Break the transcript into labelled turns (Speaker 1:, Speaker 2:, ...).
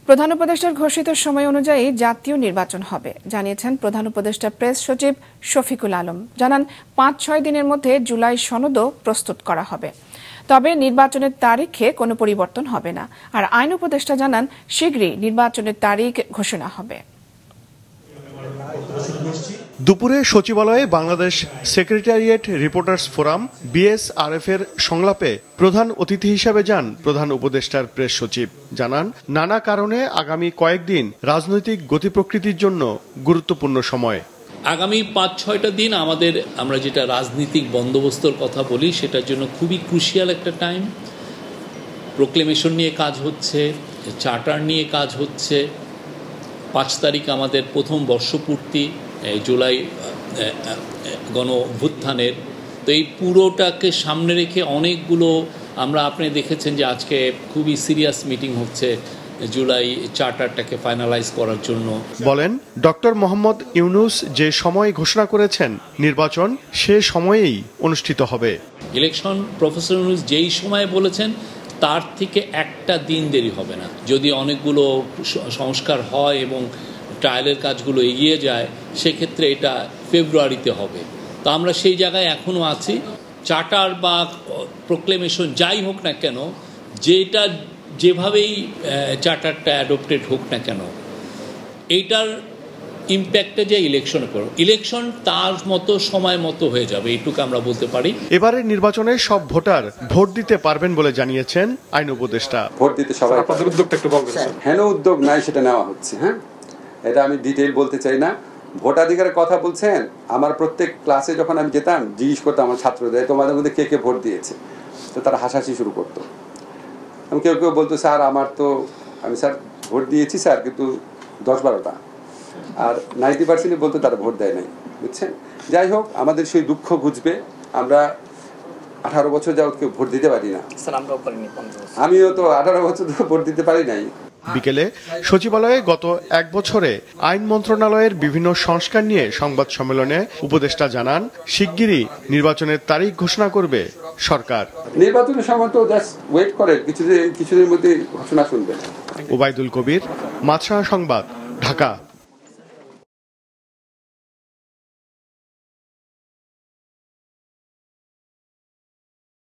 Speaker 1: প্রধান উপদেষ্টার ঘোষিত সময় অনুযায়ী জাতীয় নির্বাচন হবে জানিয়েছেন প্রধান উপদেষ্টা প্রেস সচিব শফিকুল আলম। জানান ৫-৬ দিনের মধ্যে জুলাই সনদও প্রস্তুত করা হবে। তবে নির্বাচনের তারিখে কোনো পরিবর্তন হবে না। আর আইন উপদেষ্টা জানান শীঘ্রই নির্বাচনের তারিখ ঘোষণা হবে।
Speaker 2: দুপুরে সচিবালয়ে Bangladesh secretariat reporters forum BSRF এর সংলাপে প্রধান অতিথি হিসেবে যান প্রধান উপদেষ্টার প্রেস সচিব। জানান নানা কারণে আগামী কয়েকদিন রাজনৈতিক গতি প্রকৃতির জন্য গুরুত্বপূর্ণ সময়।
Speaker 3: আগামী ৫-৬টা দিন আমরা যেটা রাজনৈতিক বন্দোবস্তর কথা বলি সেটার জন্য খুবই ক্রুশিয়াল একটা টাইম। প্রোক্লেমেশন নিয়ে কাজ হচ্ছে, চার্টার নিয়ে কাজ হচ্ছে। ৫ তারিখ আমাদের প্রথম বর্ষপূর্তি জুলাই গণ অভ্যুত্থানের। তো এই পুরোটাকে সামনে রেখে অনেকগুলো আপনি দেখেছেন যে আজকে খুবই সিরিয়াস মিটিং হচ্ছে জুলাই চার্টারটাকে ফাইনালাইজ করার জন্য।
Speaker 2: বলেন ডক্টর মোহাম্মদ ইউনূস যে সময় ঘোষণা করেছেন নির্বাচন সে সময়েই অনুষ্ঠিত হবে।
Speaker 3: ইলেকশন প্রফেসর ইউনূস যেই সময় বলেছেন তার থেকে একটা দিন দেরি হবে না। যদি অনেকগুলো সংস্কার হয় এবং ট্রায়ালের কাজগুলো এগিয়ে যায় সেক্ষেত্রে এটা ফেব্রুয়ারিতে হবে। তো আমরা সেই জায়গায় এখনও আছি। চার্টার বা প্রোক্লেমেশন যাই হোক না কেন, যেভাবেই চার্টারটা অ্যাডপ্টেড হোক না কেন, এইটার ইম্প্যাক্টে যে ইলেকশনে করো, ইলেকশন তার মতো সময় মতো হয়ে যাবে, এইটুকু আমরা বলতে পারি।
Speaker 2: এবারের নির্বাচনে সব ভোটার ভোট দিতে পারবেন বলে জানিয়েছেন আইন উপদেষ্টা।
Speaker 4: ভোট দিতে সবাই আপনাদের উদ্যোগটা একটু বলবেন। হেন উদ্যোগ নাই সেটা নেওয়া হচ্ছে। হ্যাঁ, এটা আমি ডিটেইল বলতে চাই না। ভোটাধিকারের কথা বলছেন, আমার প্রত্যেক ক্লাসে যখন আমি যেতাম জিজ্ঞেস করতাম আমার ছাত্রদের তোমাদের মধ্যে কে কে ভোট দিয়েছে, তো তারা হাসাহাসি শুরু করতো। কেউ কেউ বলতো স্যার আমি স্যার ভোট দিয়েছি স্যার, কিন্তু 10-12টা। আর 90% বলতো তারা ভোট দেয় নাই। বুঝছেন? যাই হোক, আমাদের সেই দুঃখ ঘুচবে। আমরা 18 বছর যাবত কেউ ভোট দিতে পারি না। আমিও তো 18 বছর ভোট দিতে পারি নাই।
Speaker 2: বিকেলে সচিবালয়ে গত 1 বছরে আইন মন্ত্রণালয়ের বিভিন্ন সংস্কার নিয়ে সংবাদ সম্মেলনে উপদেষ্টা জানান শিগগিরই নির্বাচনের তারিখ ঘোষণা করবে সরকার।
Speaker 4: নির্বাচনের সময় তো জাস্ট ওয়েট করেন, কিছুদিনের মধ্যে ঘোষণা শুনবেন।
Speaker 2: ওবায়দুল কবির, মাছরাঙা সংবাদ, ঢাকা।